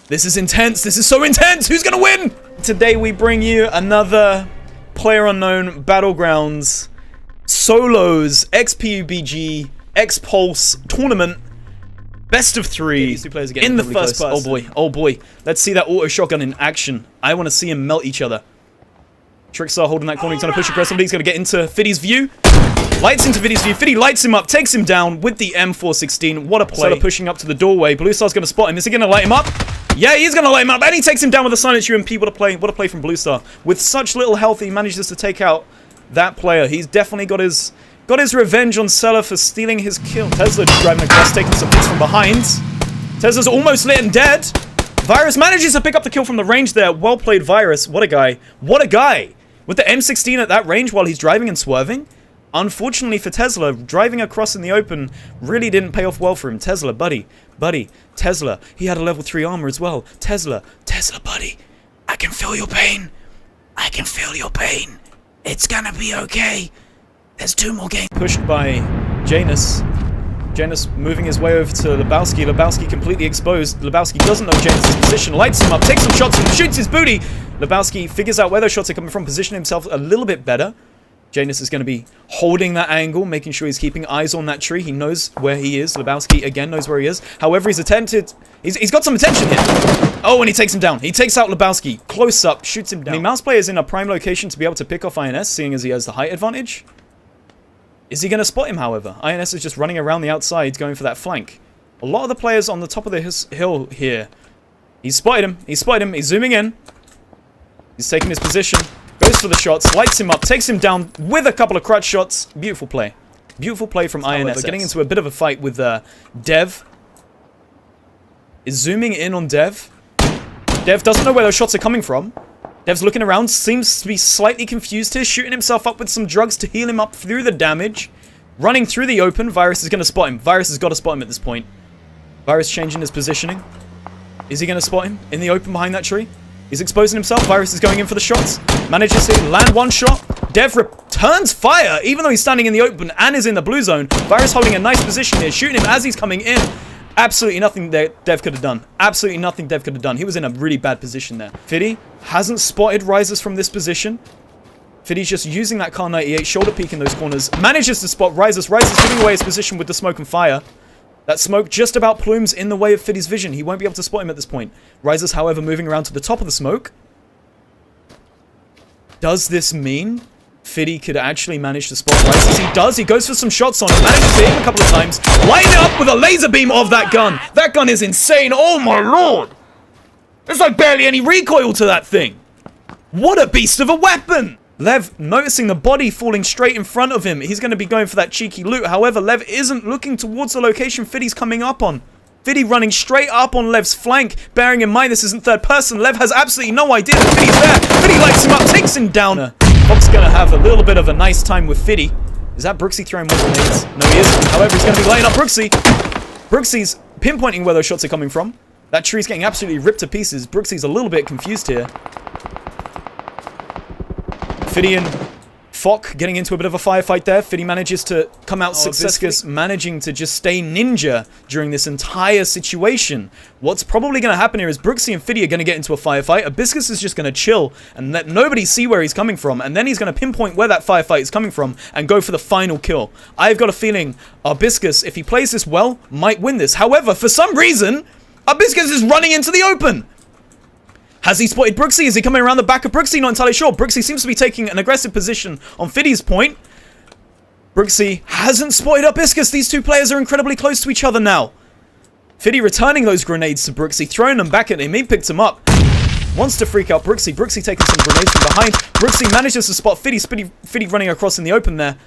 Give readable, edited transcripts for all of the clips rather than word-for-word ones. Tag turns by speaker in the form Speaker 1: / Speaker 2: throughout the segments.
Speaker 1: This is intense. This is so intense. Who's gonna win? Today we bring you another PlayerUnknown Battlegrounds Solos XPUBG X-Pulse tournament. Best of 3 in the first person. Oh boy, oh boy. Let's see that auto shotgun in action. I want to see him melt each other. Trickstar holding that corner. He's going to push aggressively. He's going to get into Fiddy's view. Lights into Fiddy's view. Fiddy lights him up, takes him down with the M416. What a play. Sort of pushing up to the doorway. Blue Star's going to spot him. Is he going to light him up? Yeah, he's going to light him up. And he takes him down with a silent UMP. What a play. What a play from Blue Star. With such little health, he manages to take out that player. He's definitely got his revenge on Seller for stealing his kill. Tesla just driving across, taking some hits from behind. Tesla's almost lit and dead. Virus manages to pick up the kill from the range there. Well played, Virus. What a guy. What a guy. With the M16 at that range while he's driving and swerving. Unfortunately for Tesla, driving across in the open really didn't pay off well for him. Tesla, buddy. Tesla. He had a level 3 armor as well. Tesla, buddy. I can feel your pain. I can feel your pain. It's gonna be okay. There's 2 more games. Pushed by Janus. Janus moving his way over to Lebowski. Lebowski completely exposed. Lebowski doesn't know Janus' position. Lights him up, takes some shots and shoots his booty. Lebowski figures out where those shots are coming from, positioning himself a little bit better. Janus is going to be holding that angle, making sure he's keeping eyes on that tree. He knows where he is. Lebowski, again, knows where he is. However, he's attempted... He's got some attention here. Oh, and he takes him down. He takes out Lebowski. Close up, shoots him down. The mouse player is in a prime location to be able to pick off INS, seeing as he has the height advantage. Is he going to spot him, however? INS is just running around the outside, going for that flank. A lot of the players on the top of the hill here. He's spotted him. He's zooming in. He's taking his position. Goes for the shots. Lights him up. Takes him down with a couple of crutch shots. Beautiful play. Beautiful play from INS. Getting into a bit of a fight with Dev. Is zooming in on Dev. Dev doesn't know where those shots are coming from. Dev's looking around, seems to be slightly confused here, shooting himself up with some drugs to heal him up through the damage. Running through the open, Virus is going to spot him. Virus has got to spot him at this point. Virus changing his positioning. Is he going to spot him in the open behind that tree? He's exposing himself. Virus is going in for the shots. Manages to land one shot. Dev returns fire, even though he's standing in the open and is in the blue zone. Virus holding a nice position here, shooting him as he's coming in. Absolutely nothing Dev could have done. Absolutely nothing Dev could have done. He was in a really bad position there. Fiddy hasn't spotted Rises from this position. Fiddy's just using that Car 98, shoulder peek in those corners. Manages to spot Rises. Rises giving away his position with the smoke and fire. That smoke just about plumes in the way of Fiddy's vision. He won't be able to spot him at this point. Rises, however, moving around to the top of the smoke. Does this mean Fiddy could actually manage to spot Rises? He does. He goes for some shots on him. Manages to hit him a couple of times. Lighting it up with a laser beam of that gun. That gun is insane. Oh my lord. There's like barely any recoil to that thing. What a beast of a weapon. Lev noticing the body falling straight in front of him. He's going to be going for that cheeky loot. However, Lev isn't looking towards the location Fiddy's coming up on. Fiddy running straight up on Lev's flank. Bearing in mind this isn't third person. Lev has absolutely no idea that Fiddy's there. Fiddy lights him up, takes him down. Fox going to have a little bit of a nice time with Fiddy. Is that Brooksy throwing more grenades? No, he isn't. However, he's going to be lighting up Brooksy. Brooksy's pinpointing where those shots are coming from. That tree's getting absolutely ripped to pieces. Brooksy's a little bit confused here. Fiddy and Fock getting into a bit of a firefight there. Fiddy manages to come out successfully, managing to just stay ninja during this entire situation. What's probably going to happen here is Brooksy and Fiddy are going to get into a firefight. Abiscus is just going to chill and let nobody see where he's coming from. And then he's going to pinpoint where that firefight is coming from and go for the final kill. I've got a feeling Abiscus, if he plays this well, might win this. However, for some reason, Abiscus is running into the open. Has he spotted Brooksy? Is he coming around the back of Brooksy? Not entirely sure. Brooksy seems to be taking an aggressive position on Fiddy's point. Brooksy hasn't spotted Abiscus. These two players are incredibly close to each other now. Fiddy returning those grenades to Brooksy, throwing them back at him. He picked them up. Wants to freak out Brooksy. Brooksy taking some grenades from behind. Brooksy manages to spot Fiddy. Fiddy running across in the open there.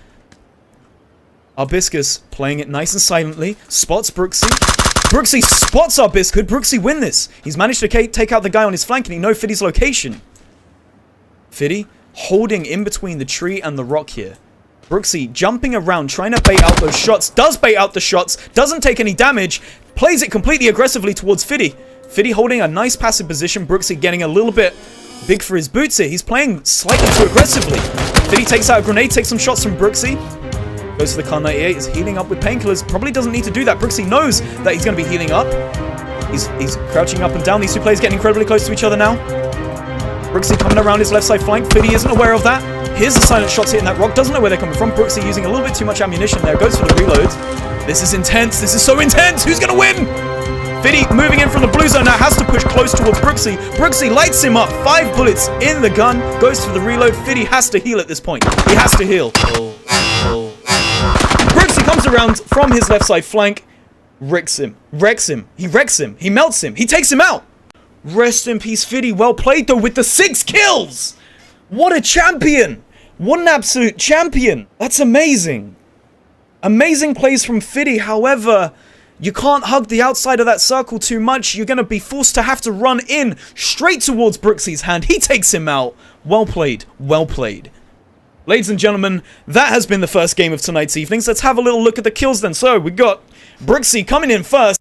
Speaker 1: Abiscus playing it nice and silently. Spots Brooksy. Brooksy spots Abiscus. Could Brooksy win this? He's managed to take out the guy on his flank and he knows Fiddy's location. Fiddy holding in between the tree and the rock here. Brooksy jumping around, trying to bait out those shots. Does bait out the shots. Doesn't take any damage. Plays it completely aggressively towards Fiddy. Fiddy holding a nice passive position. Brooksy getting a little bit big for his boots here. He's playing slightly too aggressively. Fiddy takes out a grenade, takes some shots from Brooksy. Goes for the Car 98, is healing up with painkillers. Probably doesn't need to do that. Brooksy knows that he's going to be healing up. He's crouching up and down. These two players getting incredibly close to each other now. Brooksy coming around his left side flank. Fiddy isn't aware of that. Here's the silent shots hitting that rock. Doesn't know where they're coming from. Brooksy using a little bit too much ammunition there. Goes for the reload. This is intense. This is so intense. Who's going to win? Fiddy moving in from the blue zone now. Has to push close towards Brooksy. Brooksy lights him up. 5 bullets in the gun. Goes for the reload. Fiddy has to heal at this point. He has to heal. Brooksy comes around from his left side flank. Wrecks him. He wrecks him. He melts him. He takes him out. Rest in peace, Fiddy. Well played, though, with the 6 kills. What a champion. What an absolute champion. That's amazing. Amazing plays from Fiddy. However, you can't hug the outside of that circle too much. You're going to be forced to have to run in straight towards Brooksy's hand. He takes him out. Well played. Well played. Ladies and gentlemen, that has been the first game of tonight's evenings. Let's have a little look at the kills then. So, we got Brooksy coming in first.